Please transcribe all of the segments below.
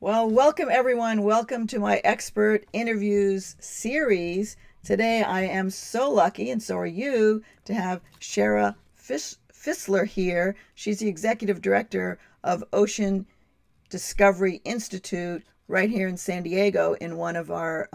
Well, welcome everyone. Welcome to my expert interviews series. Today I am so lucky, and so are you, to have Shara Fisler here. She's the executive director of Ocean Discovery Institute right here in San Diego, in one of our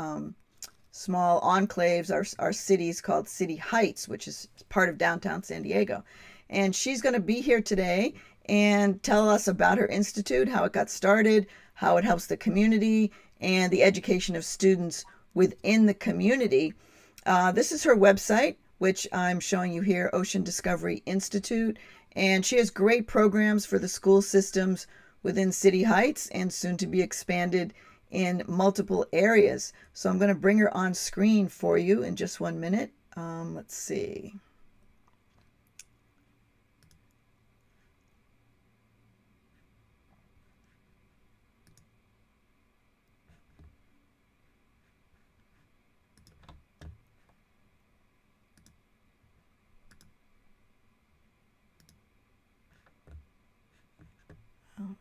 small enclaves, our cities called City Heights, which is part of downtown San Diego. And she's going to be here today and tell us about her institute, how it got started, how it helps the community, and the education of students within the community. This is her website, which I'm showing you here, Ocean Discovery Institute. And she has great programs for the school systems within City Heights and soon to be expanded in multiple areas. So I'm going to bring her on screen for you in just 1 minute. Let's see.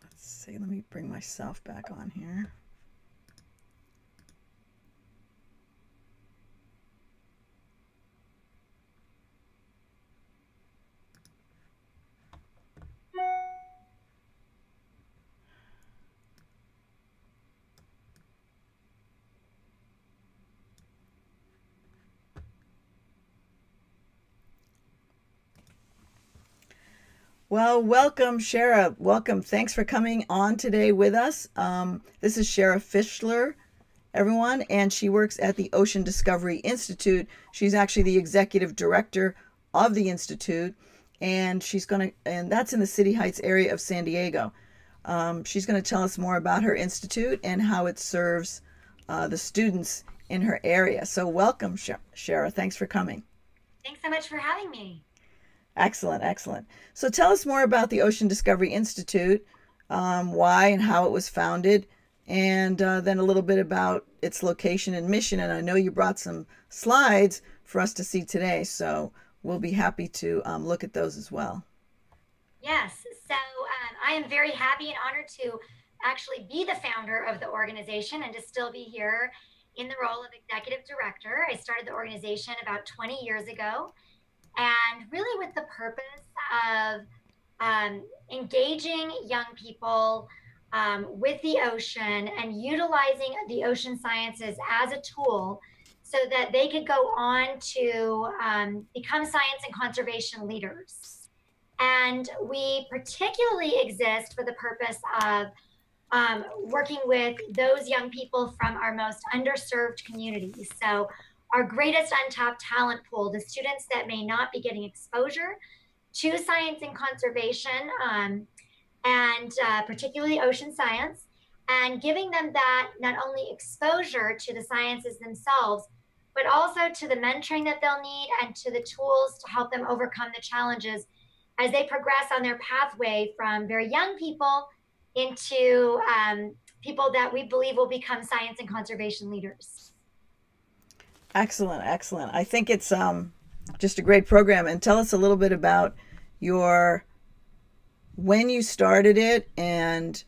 Let's see, let me bring myself back on here. Well, welcome, Shara. Welcome. Thanks for coming on today with us. This is Shara Fisler, everyone, and she works at the Ocean Discovery Institute. She's actually the executive director of the institute, and that's in the City Heights area of San Diego. She's going to tell us more about her institute and how it serves the students in her area. So, welcome, Shara. Thanks for coming. Thanks so much for having me. Excellent, excellent. So tell us more about the Ocean Discovery Institute, why and how it was founded, and then a little bit about its location and mission. And I know you brought some slides for us to see today, so we'll be happy to look at those as well. Yes, so I am very happy and honored to actually be the founder of the organization and to still be here in the role of executive director. I started the organization about 20 years ago, and really with the purpose of engaging young people with the ocean and utilizing the ocean sciences as a tool so that they could go on to become science and conservation leaders. And we particularly exist for the purpose of working with those young people from our most underserved communities. So our greatest untapped talent pool, the students that may not be getting exposure to science and conservation, and particularly ocean science, and giving them that not only exposure to the sciences themselves, but also to the mentoring that they'll need and to the tools to help them overcome the challenges as they progress on their pathway from very young people into people that we believe will become science and conservation leaders. Excellent, excellent. I think it's just a great program. And tell us a little bit about when you started it, and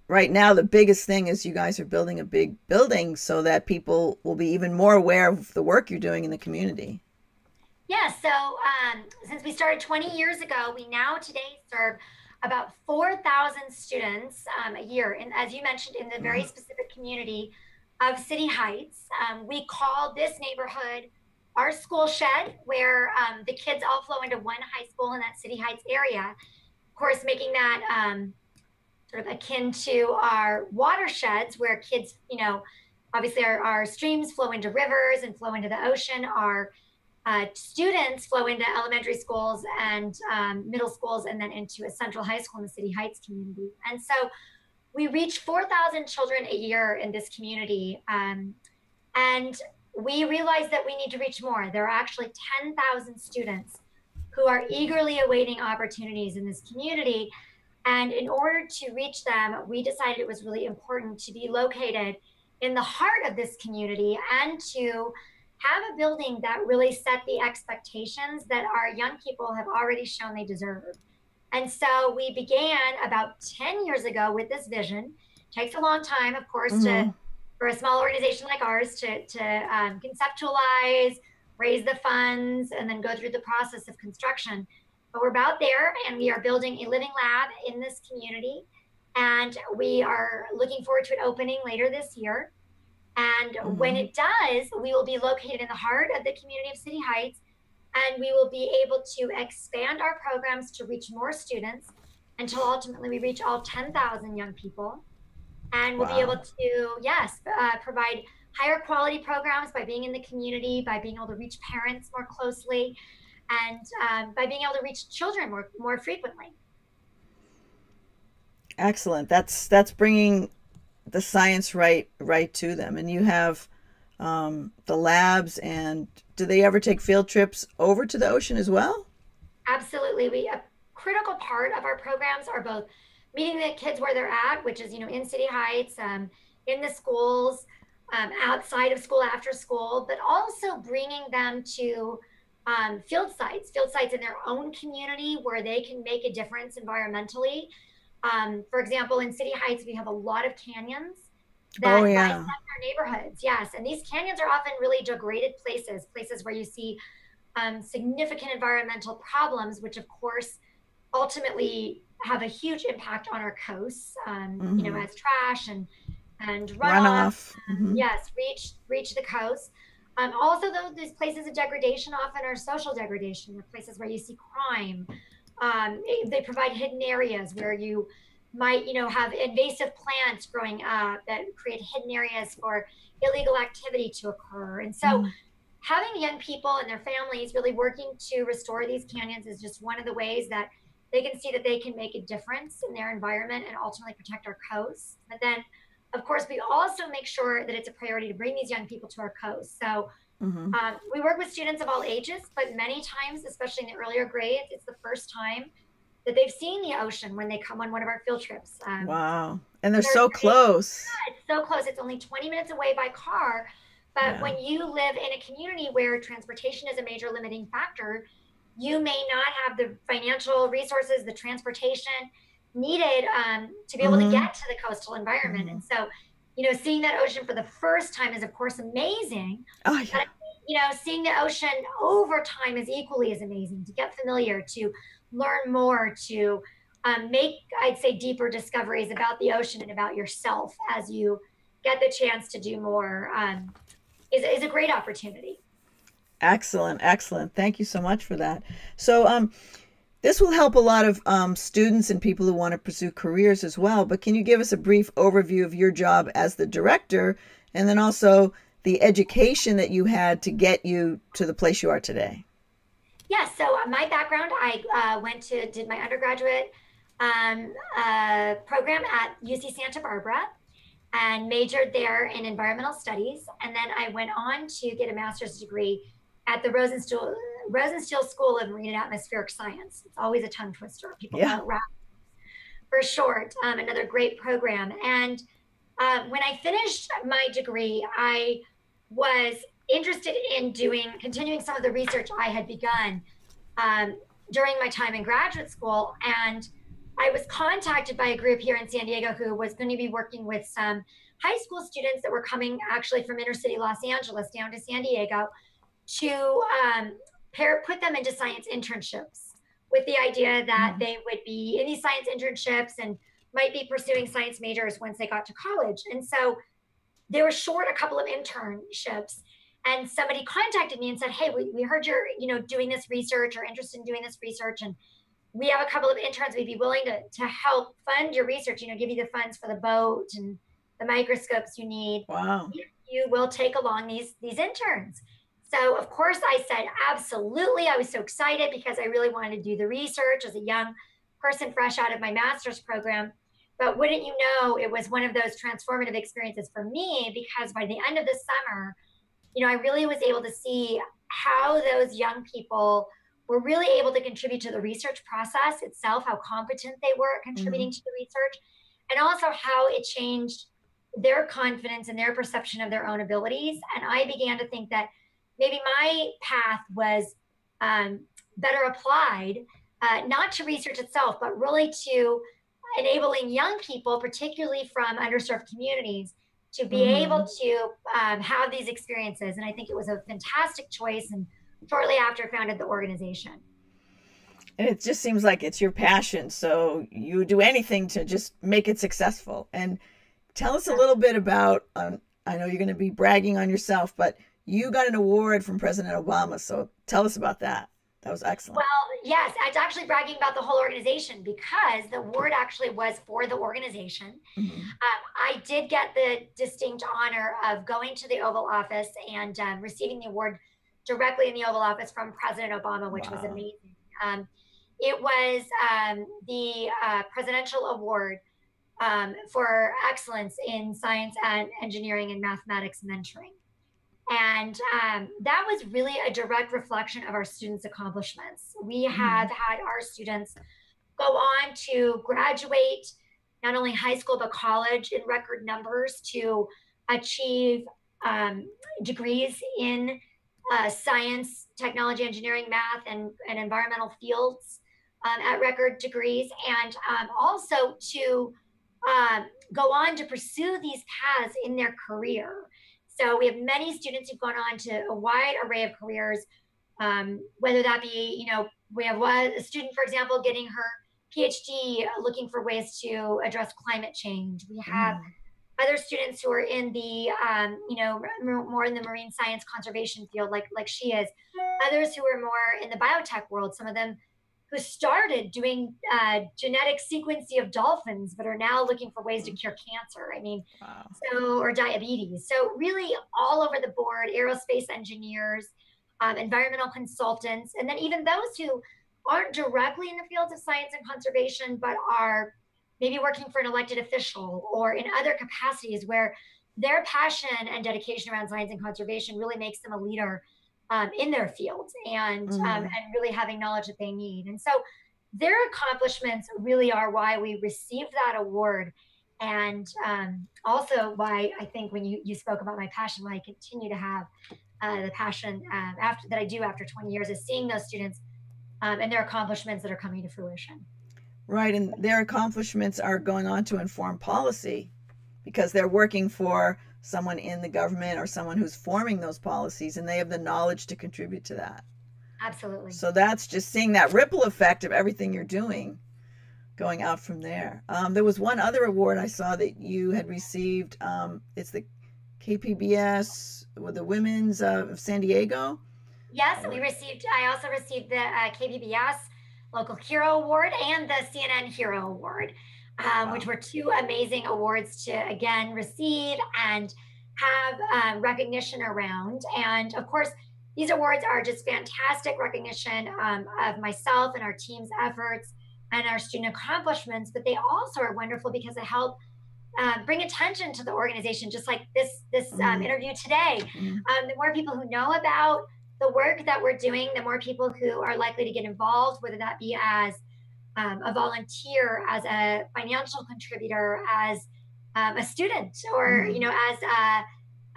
right now the biggest thing is you guys are building a big building so that people will be even more aware of the work you're doing in the community. Yeah, so since we started 20 years ago, we now today serve about 4,000 students a year. And as you mentioned, in the very specific community of City Heights. We call this neighborhood our school shed, where the kids all flow into one high school in that City Heights area. Of course, making that sort of akin to our watersheds, where kids, obviously our streams flow into rivers and flow into the ocean. Our students flow into elementary schools and middle schools, and then into a central high school in the City Heights community. And so we reach 4,000 children a year in this community. And we realize that we need to reach more. There are actually 10,000 students who are eagerly awaiting opportunities in this community. And in order to reach them, we decided it was really important to be located in the heart of this community and to have a building that really set the expectations that our young people have already shown they deserve. And so we began about 10 years ago with this vision. Takes a long time, of course, to Mm-hmm. for a small organization like ours to conceptualize, raise the funds, and then go through the process of construction. But we're about there, and we are building a living lab in this community, and we are looking forward to it opening later this year. And when Mm-hmm. it does, we will be located in the heart of the community of City Heights, and we will be able to expand our programs to reach more students until ultimately we reach all 10,000 young people. And we'll be able Wow. to, yes, provide higher quality programs by being in the community, by being able to reach parents more closely, and by being able to reach children more frequently. Excellent. That's bringing the science right to them. And you have the labs. And do they ever take field trips over to the ocean as well? Absolutely. A critical part of our programs are both meeting the kids where they're at, which is, in City Heights, in the schools, outside of school, after school, but also bringing them to field sites in their own community where they can make a difference environmentally. For example, in City Heights, we have a lot of canyons Oh that bisect yeah. our neighborhoods. Yes. And these canyons are often really degraded places where you see significant environmental problems, which of course ultimately have a huge impact on our coasts. Mm-hmm. As trash and runoff, Runoff. Mm-hmm. yes, reach the coast. Also, though, these places of degradation often are social degradation. They're places where you see crime. They provide hidden areas where you might, have invasive plants growing up that create hidden areas for illegal activity to occur. And so Mm-hmm. having young people and their families really working to restore these canyons is just one of the ways that they can see that they can make a difference in their environment and ultimately protect our coasts. But then, of course, we also make sure that it's a priority to bring these young people to our coast. So Mm-hmm. we work with students of all ages, but many times, especially in the earlier grades, it's the first time that they've seen the ocean when they come on one of our field trips. Wow. And they're There's so close. it's so close. It's only 20 minutes away by car. But Yeah. when you live in a community where transportation is a major limiting factor, you may not have the financial resources, the transportation needed to be able to Mm-hmm. get to the coastal environment. Mm-hmm. And so, seeing that ocean for the first time is, of course, amazing. Oh But, yeah. seeing the ocean over time is equally as amazing to get familiar, to learn more, to make, I'd say, deeper discoveries about the ocean and about yourself as you get the chance to do more is a great opportunity. Excellent. Excellent. Thank you so much for that. So this will help a lot of students and people who want to pursue careers as well. But can you give us a brief overview of your job as the director, and then also the education that you had to get you to the place you are today? Yeah, so my background, I did my undergraduate program at UC Santa Barbara and majored there in environmental studies. And then I went on to get a master's degree at the Rosenstiel School of Marine and Atmospheric Science. It's always a tongue twister. People Yeah. call it RAP for short. Another great program. And when I finished my degree, I was interested in continuing some of the research I had begun during my time in graduate school. And I was contacted by a group here in San Diego who was going to be working with some high school students that were coming actually from inner city Los Angeles down to San Diego to put them into science internships with the idea that Mm-hmm. they would be in these science internships and might be pursuing science majors once they got to college. And so they were short a couple of internships, and somebody contacted me and said, hey, we heard you're doing this research or interested in doing this research, and we have a couple of interns. We'd be willing to help fund your research, give you the funds for the boat and the microscopes you need. Wow. You will take along these interns. So of course I said absolutely. I was so excited because I really wanted to do the research as a young person fresh out of my master's program. But wouldn't you know, it was one of those transformative experiences for me, because by the end of the summer, I really was able to see how those young people were really able to contribute to the research process itself, how competent they were at Mm-hmm. contributing to the research, and also how it changed their confidence and their perception of their own abilities. And I began to think that maybe my path was better applied, not to research itself, but really to enabling young people, particularly from underserved communities, to be able Hmm. to have these experiences. And I think it was a fantastic choice. And shortly after, founded the organization. And it just seems like it's your passion. So you do anything to just make it successful. And tell us a little bit about, I know you're going to be bragging on yourself, but you got an award from President Obama. So tell us about that. That was excellent. Well, yes, it's actually bragging about the whole organization because the award actually was for the organization. Hmm. I did get the distinct honor of going to the Oval Office and receiving the award directly in the Oval Office from President Obama, which was Wow. amazing. It was the Presidential Award for excellence in science and engineering and mathematics mentoring. And that was really a direct reflection of our students' accomplishments. We have Hmm. had our students go on to graduate not only high school but college in record numbers to achieve um, degrees in science, technology, engineering, math, and environmental fields at record degrees, and also to go on to pursue these paths in their career. So we have many students who've gone on to a wide array of careers, whether that be, we have a student, for example, getting her PhD looking for ways to address climate change. We have Hmm. other students who are in the, more in the marine science conservation field, like she is. Others who are more in the biotech world. Some of them who started doing genetic sequencing of dolphins, but are now looking for ways to cure cancer. I mean, Wow. so or diabetes. So really, all over the board, aerospace engineers, environmental consultants, and then even those who aren't directly in the fields of science and conservation, but are maybe working for an elected official or in other capacities where their passion and dedication around science and conservation really makes them a leader in their fields and Hmm. really having knowledge that they need. And so their accomplishments really are why we received that award. And also why I think when you spoke about my passion, why I continue to have the passion after that I do after 20 years is seeing those students and their accomplishments that are coming to fruition. Right. And their accomplishments are going on to inform policy because they're working for someone in the government or someone who's forming those policies and they have the knowledge to contribute to that. Absolutely. So that's just seeing that ripple effect of everything you're doing going out from there. There was one other award I saw that you had received. It's the KPBS with the Women's of San Diego Yes, award. I also received the KPBS Local Hero Award and the CNN Hero Award, which Wow. were two amazing awards to again receive and have recognition around. And of course, these awards are just fantastic recognition of myself and our team's efforts and our student accomplishments, but they also are wonderful because they help bring attention to the organization, just like this Mm-hmm. interview today. Mm-hmm. The more people who know about the work that we're doing, the more people who are likely to get involved, whether that be as a volunteer, as a financial contributor, as a student, or Mm-hmm. as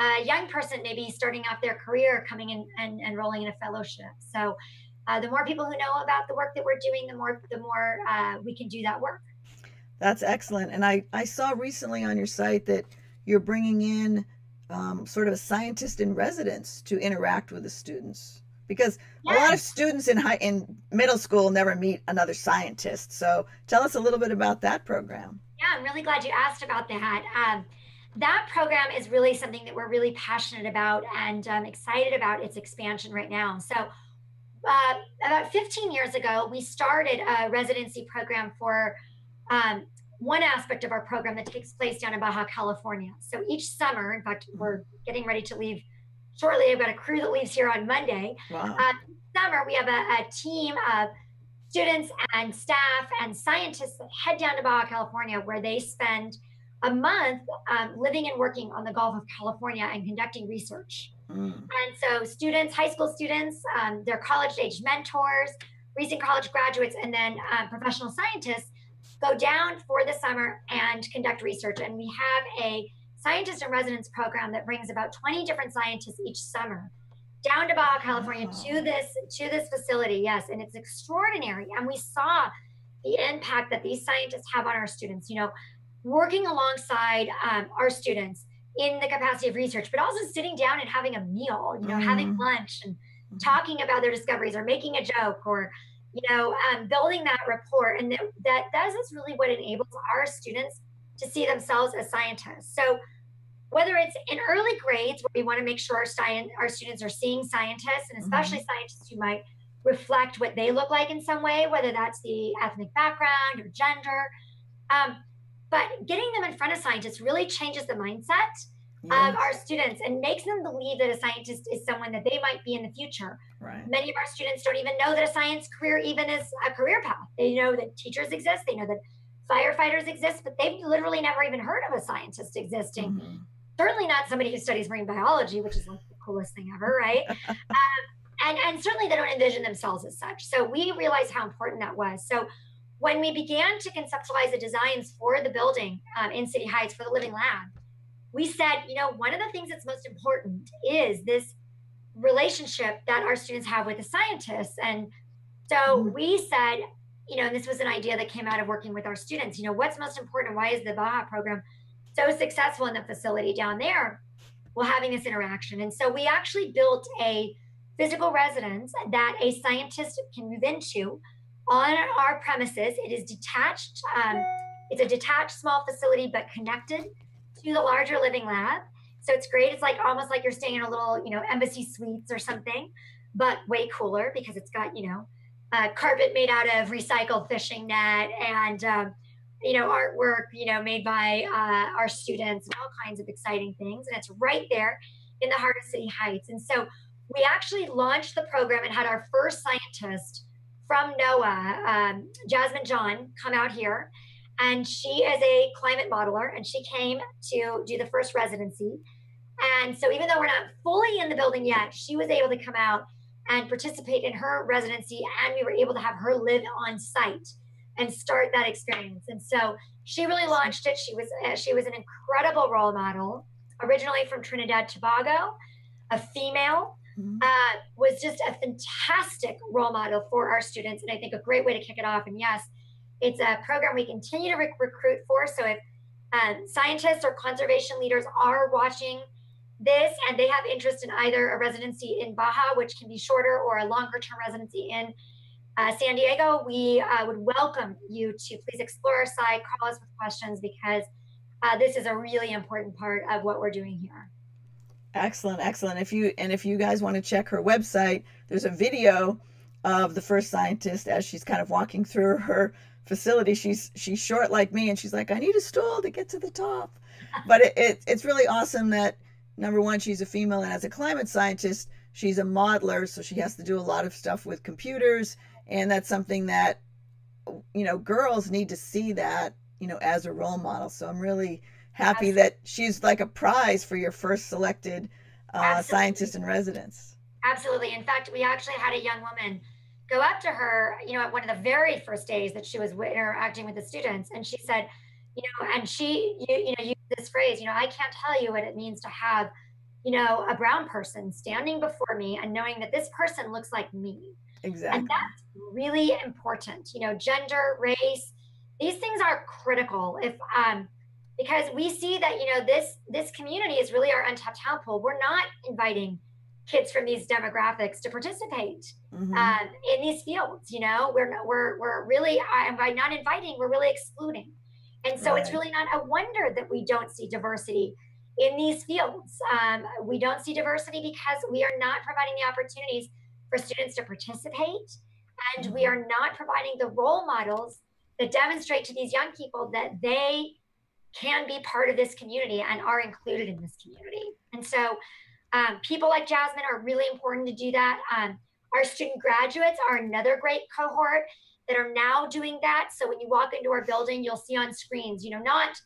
a young person maybe starting off their career, coming in and enrolling in a fellowship. So the more people who know about the work that we're doing, the more we can do that work. That's excellent. And I saw recently on your site that you're bringing in sort of a scientist in residence to interact with the students because a lot of Yes. students in middle school never meet another scientist. So tell us a little bit about that program. Yeah, I'm really glad you asked about that. That program is really something that we're really passionate about and excited about its expansion right now. So, about 15 years ago, we started a residency program for um, one aspect of our program that takes place down in Baja California. So each summer, in fact, we're getting ready to leave shortly. I've got a crew that leaves here on Monday. Wow. Summer, we have a team of students and staff and scientists that head down to Baja California, where they spend a month living and working on the Gulf of California and conducting research. Mm. And so, students, high school students, their college age mentors, recent college graduates, and then professional scientists go down for the summer and conduct research. And we have a scientist in residence program that brings about 20 different scientists each summer down to Baja California Wow. to this facility. Yes, and it's extraordinary. And we saw the impact that these scientists have on our students, working alongside our students in the capacity of research, but also sitting down and having a meal, having Mm-hmm. lunch and talking about their discoveries or making a joke or, building that rapport. And that is really what enables our students to see themselves as scientists. So whether it's in early grades where we want to make sure our students are seeing scientists, and especially Mm-hmm. scientists who might reflect what they look like in some way, whether that's the ethnic background or gender. Um, but getting them in front of scientists really changes the mindset of Yes. our students and makes them believe that a scientist is someone that they might be in the future. Right. Many of our students don't even know that a science career even is a career path. They know that teachers exist, they know that firefighters exist, but they've literally never even heard of a scientist existing. Mm-hmm. Certainly not somebody who studies marine biology, which is like the coolest thing ever, right? And certainly they don't envision themselves as such. So we realized how important that was. So when we began to conceptualize the designs for the building in City Heights for the Living Lab, we said, one of the things that's most important is this relationship that our students have with the scientists. And Mm-hmm. so we said, and this was an idea that came out of working with our students, what's most important? Why is the Baja program so successful in the facility down there? Well, having this interaction. And so we actually built a physical residence that a scientist can move into on our premises. It is detached. It's a detached small facility, but connected to the larger living lab. So it's great. It's like almost like you're staying in a little, embassy suites or something, but way cooler because it's got, carpet made out of recycled fishing net and, artwork, made by our students and all kinds of exciting things. And it's right there in the heart of City Heights. And so we actually launched the program and had our first scientist from NOAA, Jasmine John, come out here. And she is a climate modeler, and she came to do the first residency. And so even though we're not fully in the building yet, she was able to come out and participate in her residency, and we were able to have her live on site and start that experience. And so she really launched it. She was an incredible role model, originally from Trinidad Tobago, a female, was just a fantastic role model for our students, and I think a great way to kick it off. And yes, it's a program we continue to recruit for. So if scientists or conservation leaders are watching this and they have interest in either a residency in Baja, which can be shorter, or a longer term residency in San Diego, we would welcome you to please explore our site, call us with questions, because this is a really important part of what we're doing here. Excellent, excellent. If you guys want to check her website, there's a video of the first scientist as she's kind of walking through her facility. She's short like me, and she's like, I need a stool to get to the top. But it's really awesome that, number one, she's a female, and as a climate scientist, she's a modeler, so she has to do a lot of stuff with computers, and that's something that girls need to see that as a role model. So I'm really happy that she's like a prize for your first selected scientist in residence. Absolutely. In fact, we actually had a young woman go up to her, at one of the very first days that she was interacting with the students. And she said, and she, used this phrase, I can't tell you what it means to have, a brown person standing before me and knowing that this person looks like me. Exactly. And that's really important. Gender, race, these things are critical. Because we see that this community is really our untapped talent pool. We're not inviting kids from these demographics to participate in these fields. We're really, by not inviting, we're really excluding. And so It's really not a wonder that we don't see diversity in these fields. We don't see diversity because we are not providing the opportunities for students to participate, and we are not providing the role models that demonstrate to these young people that they can be part of this community and are included in this community. And so people like Jasmine are really important to do that. Our student graduates are another great cohort that are now doing that. So when you walk into our building, you'll see on screens, not,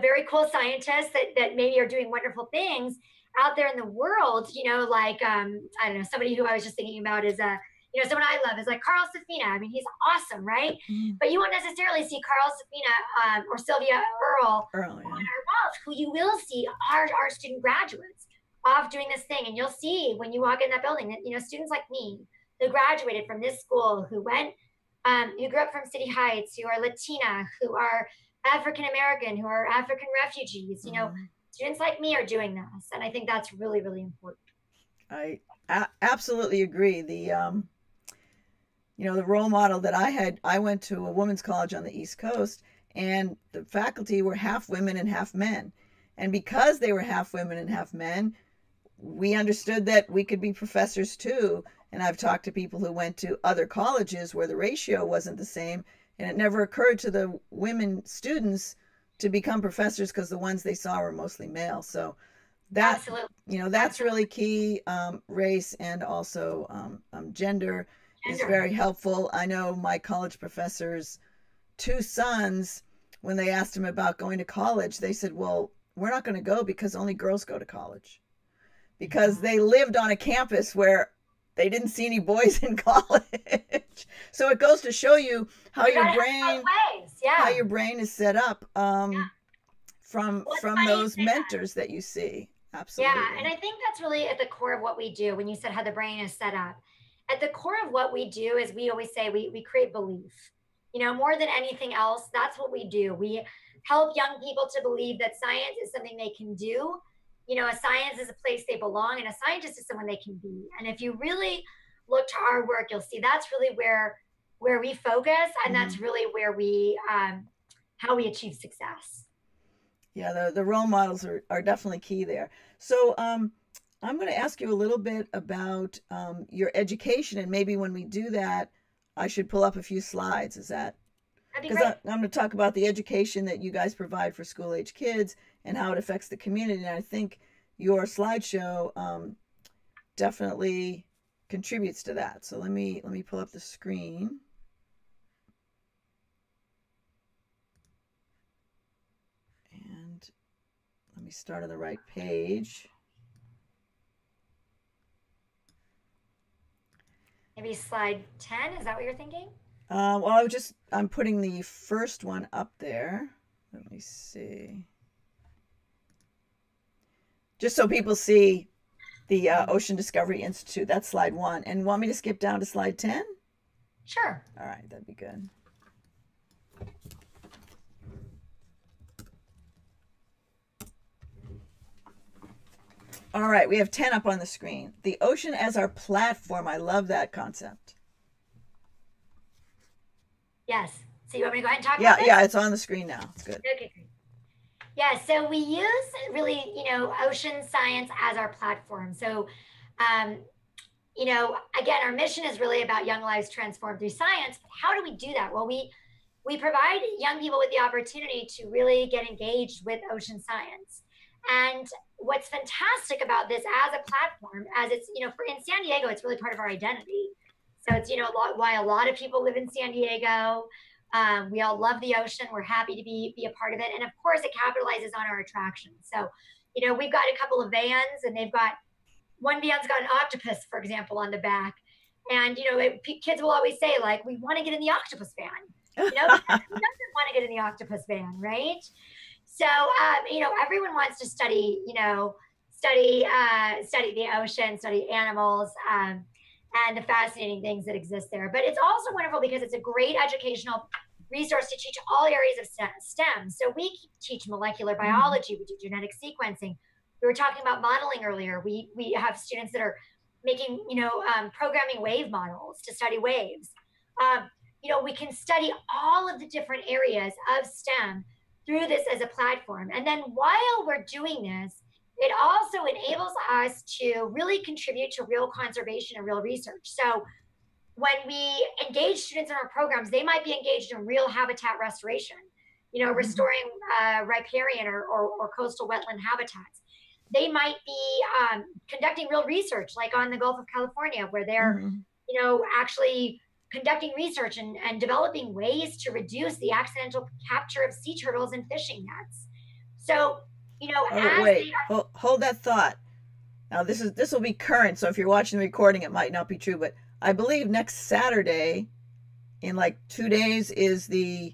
very cool scientists that maybe are doing wonderful things out there in the world, like, I don't know, somebody who I was just thinking about is someone I love is like Carl Safina. I mean, he's awesome, right? But you won't necessarily see Carl Safina or Sylvia Earle on our walls. Who you will see are our student graduates off doing this thing. And you'll see when you walk in that building that, students like me who graduated from this school, who went who grew up from City Heights, who are Latina, who are African American, who are African refugees. Mhm. Students like me are doing this, and I think that's really, really important. I absolutely agree. The role model that I had, I went to a women's college on the East Coast, and the faculty were half women and half men. And because they were half women and half men, we understood that we could be professors too. And I've talked to people who went to other colleges where the ratio wasn't the same, and it never occurred to the women students to become professors because the ones they saw were mostly male. So that Absolutely. that's Absolutely. really key. Race and also gender is Gender. very helpful. I know my college professors two sons, when they asked him about going to college, they said, well, we're not going to go because only girls go to college, because they lived on a campus where they didn't see any boys in college. So it goes to show you how You your got to have both brain ways. Yeah. is set up, Yeah. What's from funny you those say that. mentors that you see. Yeah, and Absolutely. I think that's really at the core of what we do. When you said how the brain is set up, at the core of what we do is we always say we create belief. More than anything else, that's what we do. We help young people to believe that science is something they can do. A science is a place they belong, and a scientist is someone they can be. And if you really look to our work, you'll see that's really where we focus, and Mm-hmm. that's really where we how we achieve success. Yeah, the role models are definitely key there. So I'm going to ask you a little bit about your education, and maybe when we do that, I should pull up a few slides. Is that That'd be because great. I'm going to talk about the education that you guys provide for school age kids and how it affects the community. And I think your slideshow definitely contributes to that. So let me pull up the screen, and let me start on the right page. Maybe slide 10. Is that what you're thinking? Well, I'm putting the first one up there. Let me see. Just so people see the Ocean Discovery Institute. That's slide one. And want me to skip down to slide 10? Sure. All right, that'd be good. All right, we have 10 up on the screen. The ocean as our platform. I love that concept. Yes. So you want me to go ahead and talk Yeah, about this? yeah, it's on the screen now. It's good. Okay, great. Yeah, so we use really, ocean science as our platform. So, um, again, our mission is really about young lives transformed through science. But how do we do that? Well, we provide young people with the opportunity to really get engaged with ocean science. And what's fantastic about this as a platform, as it's, for in San Diego, it's really part of our identity. So it's, why a lot of people live in San Diego. We all love the ocean. We're happy to be a part of it. And of course, it capitalizes on our attractions. So, we've got a couple of vans, and they've got one van's got an octopus, for example, on the back. And, kids will always say, like, we want to get in the octopus van, because who doesn't want to get in the octopus van, right? So, everyone wants to study, study the ocean, study animals, and the fascinating things that exist there. But it's also wonderful because it's a great educational resource to teach all areas of STEM. So we teach molecular Mhm. biology, we do genetic sequencing. We were talking about modeling earlier. We have students that are making, programming wave models to study waves. We can study all of the different areas of STEM through this as a platform. And then while we're doing this, it also enables us to really contribute to real conservation and real research. So when we engage students in our programs, they might be engaged in real habitat restoration, Mhm. restoring riparian or coastal wetland habitats. They might be conducting real research, like on the Gulf of California, where they're, Mhm. actually conducting research and developing ways to reduce the accidental capture of sea turtles in fishing nets. So, Oh, as they wait. Hold that thought. Now this will be current, so if you're watching the recording, it might not be true, but I believe next Saturday, in like 2 days, is the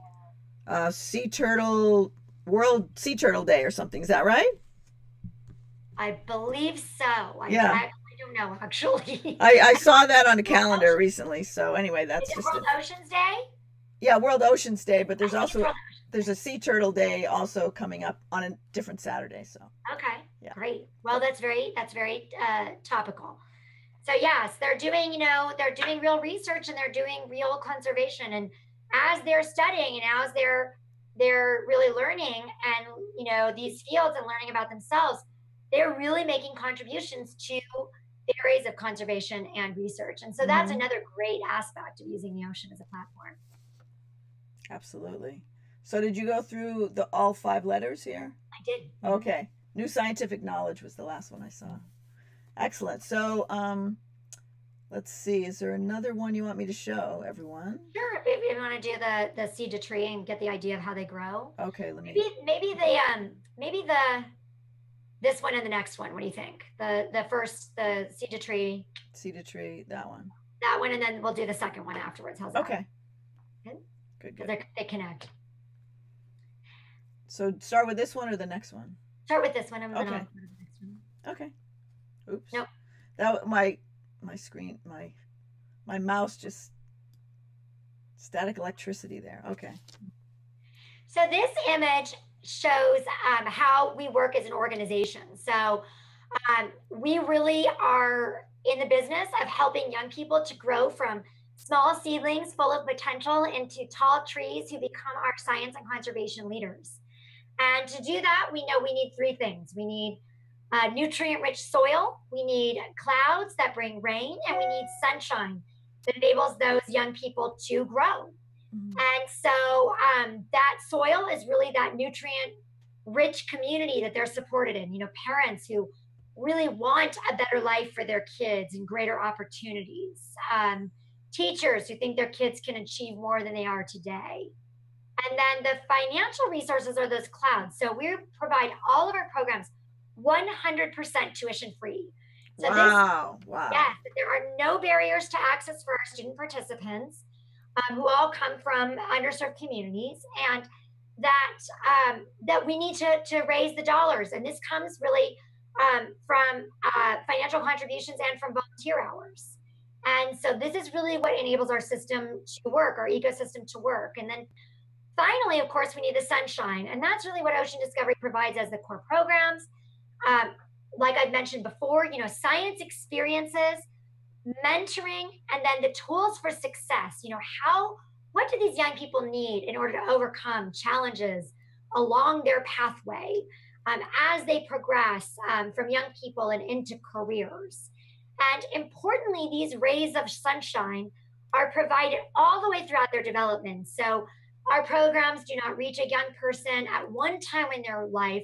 sea turtle World Sea Turtle Day or something. Is that right? I believe so. I Yeah. don't know, actually. I saw that on a calendar recently. So anyway, Is that's it just World it. Oceans Day? Yeah, World Oceans Day, but I think it's World there's a Sea Turtle Day also coming up on a different Saturday. So Okay, yeah, great. Well, but that's very topical. So yes, they're doing, they're doing real research and they're doing real conservation. And as they're studying and as they're really learning and these fields and learning about themselves, they're really making contributions to the areas of conservation and research. And so that's hmm another great aspect of using the ocean as a platform. absolutely. So did you go through the all five letters here? I did. Mm-hmm. Okay. New scientific knowledge was the last one I saw. Excellent. So let's see. Is there another one you want me to show everyone? Sure, if you want to do the seed to tree and get the idea of how they grow. Okay, let me. Maybe this one and the next one. What do you think? The seed to tree, Seed a tree, that one. that one, and then we'll do the second one afterwards. How's that? Okay. Good. Good, Because good. they connect. So start with this one or the next one? Start with this one and then Okay. I'll go to the next one. Okay. Oops. Nope. That my screen my mouse just static electricity there. Okay. So this image shows how we work as an organization. So we really are in the business of helping young people to grow from small seedlings full of potential into tall trees who become our science and conservation leaders. And to do that, we know we need three things. We need nutrient rich soil, we need clouds that bring rain, and we need sunshine that enables those young people to grow. Mhm. And so that soil is really that nutrient rich community that they're supported in. Parents who really want a better life for their kids and greater opportunities. Teachers who think their kids can achieve more than they are today. And then the financial resources are those clouds. So we provide all of our programs 100% tuition free. So Wow. Wow. yes, there are no barriers to access for our student participants who all come from underserved communities, and that we need to raise the dollars. And this comes really from financial contributions and from volunteer hours. And so this is really what enables our system to work, our ecosystem to work. And then finally, of course, we need the sunshine. And that's really what Ocean Discovery provides as the core programs. Um, like I've mentioned before, science experiences, mentoring, and then the tools for success. What do these young people need in order to overcome challenges along their pathway as they progress from young people and into careers? And importantly, these rays of sunshine are provided all the way throughout their development. So our programs do not reach a young person at one time in their life,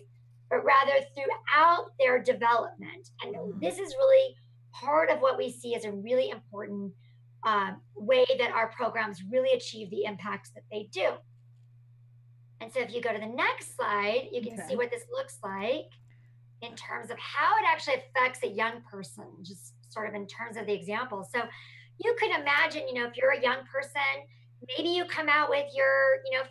but rather throughout their development. And this is really part of what we see as a really important way that our programs really achieve the impacts that they do. And so if you go to the next slide, you can see what this looks like in terms of how it actually affects a young person, just sort of in terms of the example. So you could imagine, if you're a young person, maybe you come out with your,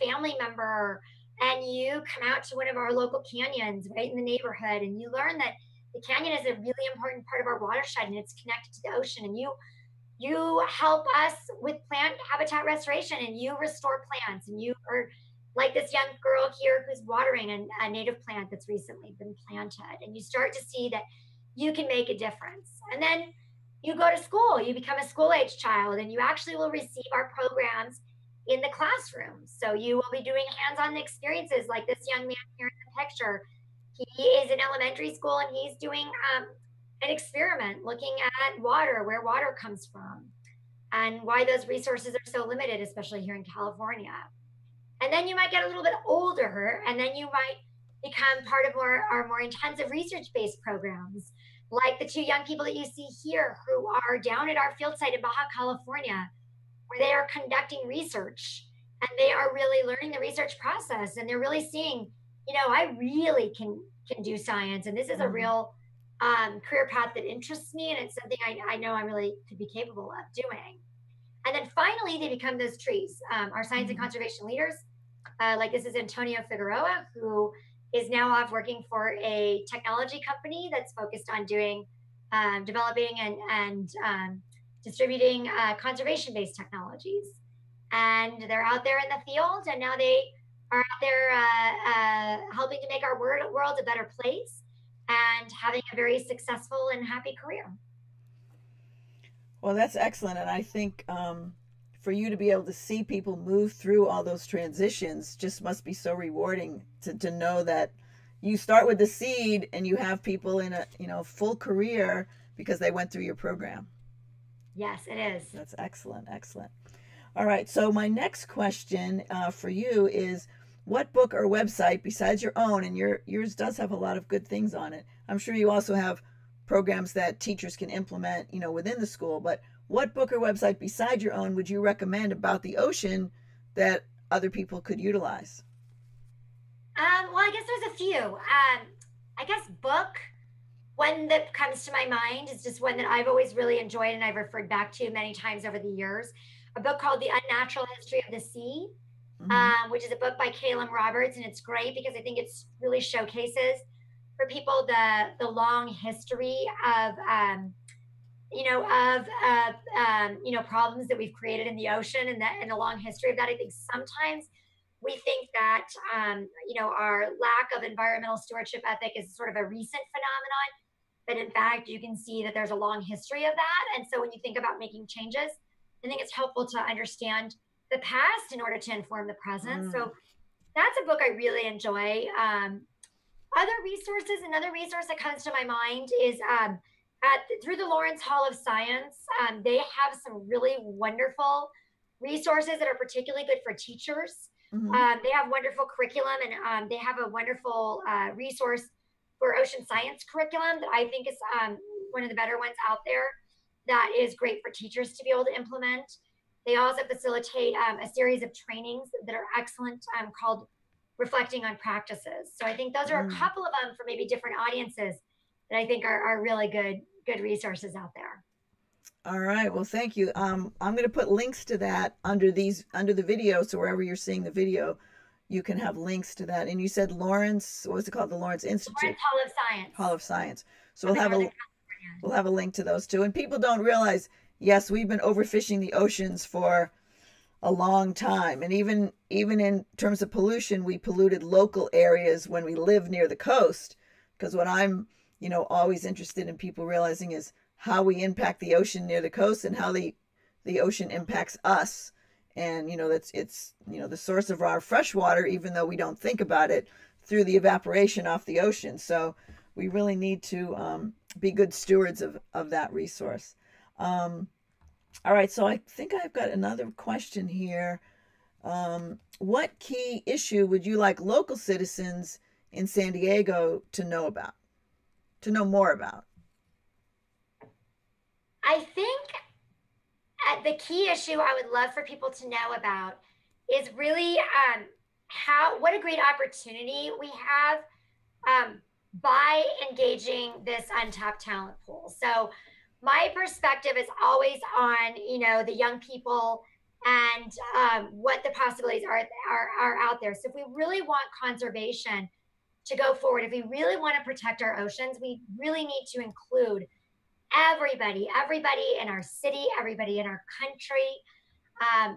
family member and you come out to one of our local canyons right in the neighborhood, and you learn that the canyon is a really important part of our watershed and it's connected to the ocean, and you help us with plant habitat restoration and you restore plants, and you are like this young girl here who's watering a native plant that's recently been planted, and you start to see that you can make a difference. And then you go to school, you become a school age child, and you actually will receive our programs in the classroom. So you will be doing hands-on experiences like this young man here in the picture. He is in elementary school and he's doing an experiment looking at water, where water comes from, and why those resources are so limited, especially here in California. And then you might get a little bit older, and then you might become part of our more intensive research-based programs, like the two young people that you see here who are down at our field site in Baja California, where they are conducting research and they are really learning the research process, and they're really seeing, I really can do science, and this is a real career path that interests me, and it's something I know I really could be capable of doing. And then finally, they become those trees, our science and conservation leaders. Like this is Antonio Figueroa, who is now off working for a technology company that's focused on doing developing and distributing conservation-based technologies. And they're out there in the field, and now they are out there helping to make our world a better place and having a very successful and happy career. Well, that's excellent. And I think for you to be able to see people move through all those transitions just must be so rewarding to know that you start with the seed and you have people in a full career because they went through your program. Yes, it is. That's excellent. Excellent. All right. So my next question for you is, what book or website besides your own, and yours does have a lot of good things on it. I'm sure you also have programs that teachers can implement, within the school. But what book or website besides your own would you recommend about the ocean that other people could utilize? Well, I guess there's a few. I guess book one that comes to my mind is just one that I've always really enjoyed and I've referred back to many times over the years. A book called The Unnatural History of the Sea, Mm-hmm. which is a book by Caleb Roberts, and it's great because I think it's really showcases for people the long history of problems that we've created in the ocean and the long history of that. I think sometimes we think that our lack of environmental stewardship ethic is sort of a recent phenomenon, but in fact, you can see that there's a long history of that. And so when you think about making changes, I think it's helpful to understand the past in order to inform the present. Mm. So that's a book I really enjoy. Other resources, another resource that comes to my mind is through the Lawrence Hall of Science. They have some really wonderful resources that are particularly good for teachers. Mm-hmm. They have wonderful curriculum, and they have a wonderful resource for ocean science curriculum that I think is one of the better ones out there that is great for teachers to be able to implement. They also facilitate a series of trainings that are excellent called Reflecting on Practices. So I think those are a Mm. couple of them for maybe different audiences that I think are really good resources out there. All right. Well, thank you. I'm going to put links to that under the video, so wherever you're seeing the video, you can have links to that. And you said Lawrence, what was it called? The Lawrence Institute Lawrence Hall of Science Hall of Science. So up in Northern California. we'll have a link to those too. And people don't realize, yes, we've been overfishing the oceans for a long time, and even in terms of pollution, we polluted local areas when we lived near the coast. Because what I'm always interested in people realizing is how we impact the ocean near the coast and how the ocean impacts us. And that's it's the source of our fresh water, even though we don't think about it, through the evaporation off the ocean. So we really need to be good stewards of that resource. um, all right, so I think I've got another question here. What key issue would you like local citizens in San Diego to know more about? I think the key issue I would love for people to know about is really how what a great opportunity we have by engaging this untapped talent pool. So my perspective is always on the young people and what the possibilities are out there. So if we really want conservation to go forward, if we really want to protect our oceans, we really need to include everybody in our city, everybody in our country,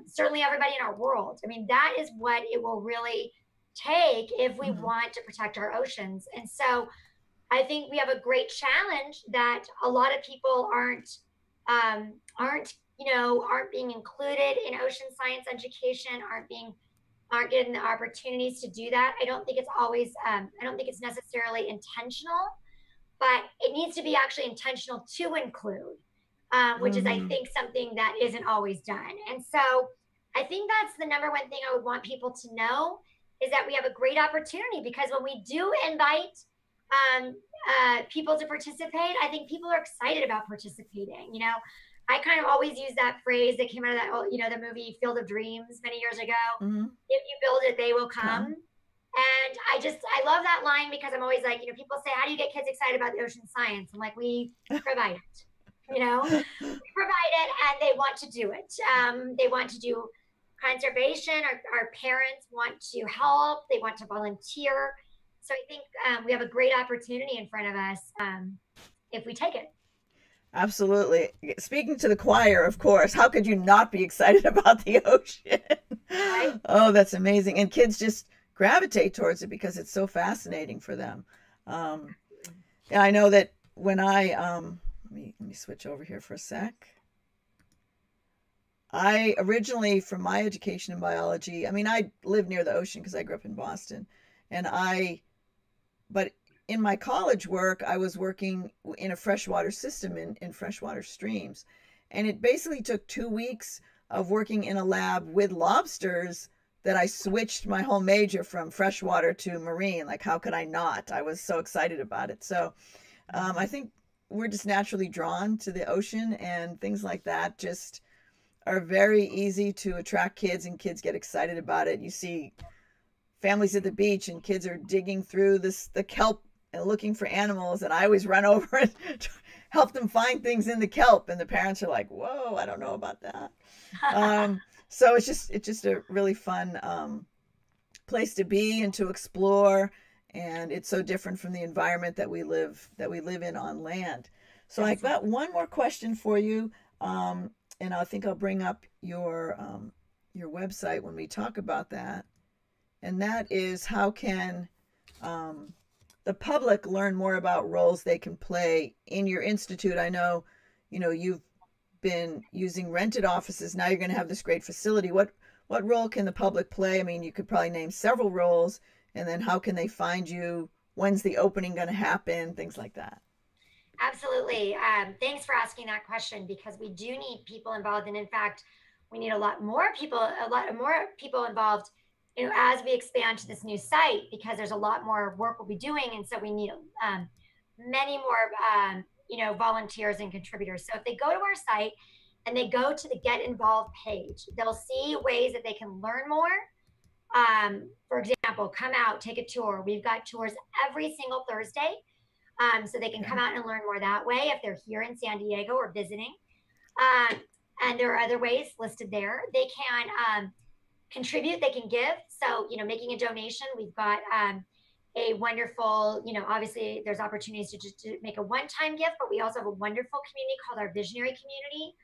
certainly everybody in our world. I mean, that is what it will really take if we Mm-hmm. want to protect our oceans. And so I think we have a great challenge that a lot of people aren't being included in ocean science education, aren't getting the opportunities to do that. I don't think it's necessarily intentional, but it needs to be actually intentional to include, which is, I Mm-hmm. think, something that isn't always done. And so I think that's the number one thing I would want people to know is that we have a great opportunity because when we do invite um, people to participate, I think people are excited about participating. I kind of always use that phrase that came out of the movie Field of Dreams many years ago. Mm-hmm. If you build it, they will come. Come. And I love that line because I'm always like, people say, how do you get kids excited about the ocean science? I'm like, we provide it, we provide it and they want to do it. They want to do conservation. Our parents want to help. They want to volunteer. So I think we have a great opportunity in front of us if we take it. Absolutely. Speaking to the choir, of course, how could you not be excited about the ocean? Right? Oh, that's amazing. And kids just gravitate towards it because it's so fascinating for them. Um, and I know that when let me switch over here for a sec. I originally, from my education in biology, I mean, I live near the ocean because I grew up in Boston, and but in my college work, I was working in a freshwater system in freshwater streams. And it basically took 2 weeks of working in a lab with lobsters that I switched my whole major from freshwater to marine. Like, how could I not? I was so excited about it. So I think we're just naturally drawn to the ocean, and things like that just are very easy to attract kids, and kids get excited about it. You see families at the beach and kids are digging through the kelp and looking for animals, and I always run over and help them find things in the kelp, and the parents are like, whoa, I don't know about that. So it's just a really fun place to be and to explore, and it's so different from the environment that we live in on land. So I got Absolutely. one more question for you, and I think I'll bring up your website when we talk about that, and that is, how can um, the public learn more about roles they can play in your institute? I know, you've been using rented offices. Now you're going to have this great facility. What role can the public play? I mean, you could probably name several roles, and then how can they find you? When's the opening going to happen? Things like that. Absolutely. Thanks for asking that question because we do need people involved. And in fact, we need a lot more people involved, as we expand to this new site because there's a lot more work we'll be doing. And so we need many more, volunteers and contributors. So if they go to our site and they go to the Get Involved page, they'll see ways that they can learn more. For example, come out, take a tour. We've got tours every single Thursday, so they can come Okay. out and learn more that way if they're here in San Diego or visiting. Um, and there are other ways listed there. They can contribute, they can give. So, making a donation, we've got a wonderful, obviously there's opportunities to just to make a one-time gift, but we also have a wonderful community called our Visionary Community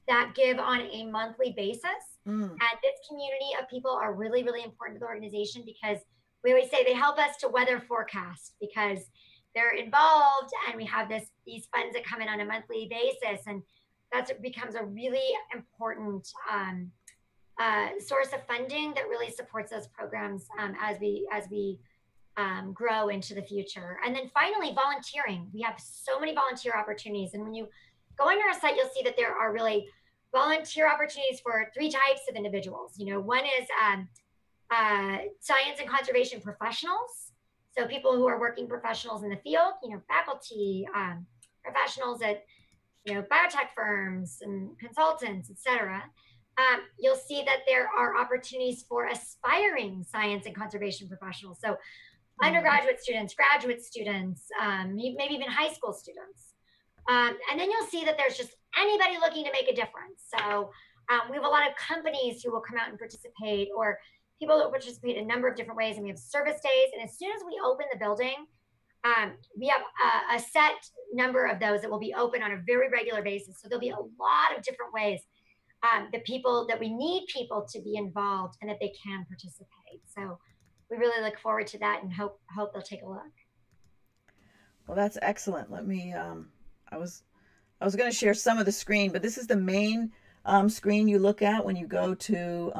that give on a monthly basis. Mm. And this community of people are really, really important to the organization because we always say they help us to weather forecast because they're involved and we have these funds that come in on a monthly basis. And that's it becomes a really important source of funding that really supports those programs as we grow into the future. And then finally, volunteering. We have so many volunteer opportunities. And when you go on our site, you'll see that there are really volunteer opportunities for three types of individuals. One is science and conservation professionals. So people who are working professionals in the field, faculty, professionals at, biotech firms and consultants, etc. You'll see that there are opportunities for aspiring science and conservation professionals. So Mm. undergraduate students, graduate students, maybe even high school students. And then you'll see that there's just anybody looking to make a difference. So we have a lot of companies who will come out and participate, or people that participate in a number of different ways. And we have service days. And as soon as we open the building, we have a set number of those that will be open on a very regular basis. So there'll be a lot of different ways that we need people to be involved and that they can participate. So we really look forward to that and hope they'll take a look. Well, that's excellent. I was I was going to share some of the screen, but this is the main screen you look at when you go to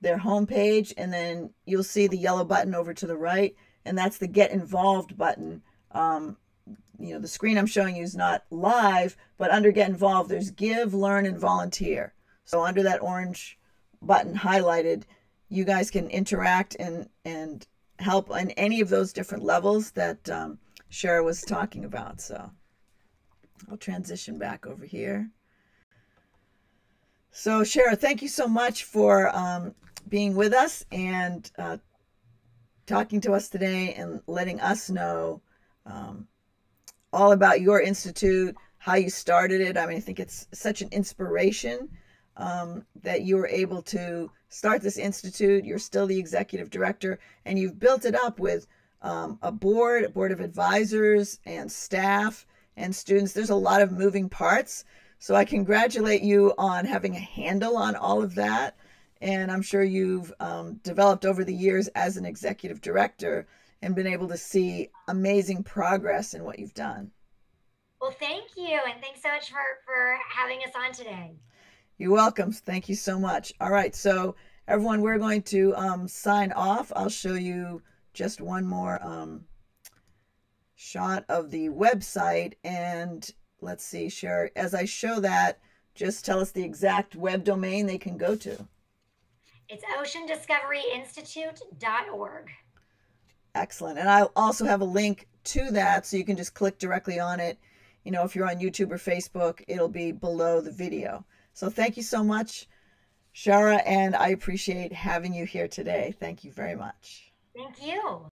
their homepage, and then you'll see the yellow button over to the right, and that's the Get Involved button. The screen I'm showing you is not live, but under Get Involved, there's Give, Learn, and Volunteer. So under that orange button highlighted, you guys can interact and help on any of those different levels that Shara was talking about. So I'll transition back over here. So Shara, thank you so much for being with us and talking to us today and letting us know um, all about your institute, how you started it. I mean, I think it's such an inspiration that you were able to start this institute. You're still the executive director, and you've built it up with a board of advisors and staff, and students. There's a lot of moving parts. So I congratulate you on having a handle on all of that. And I'm sure you've developed over the years as an executive director and been able to see amazing progress in what you've done. Well, thank you. And thanks so much for having us on today. You're welcome. Thank you so much. All right. So, everyone, we're going to sign off. I'll show you just one more shot of the website. And let's see, Shara, as I show that, just tell us the exact web domain they can go to. It's oceandiscoveryinstitute.org. Excellent. And I'll also have a link to that so you can just click directly on it. You know, if you're on YouTube or Facebook, it'll be below the video. So thank you so much, Shara, and I appreciate having you here today. Thank you very much. Thank you.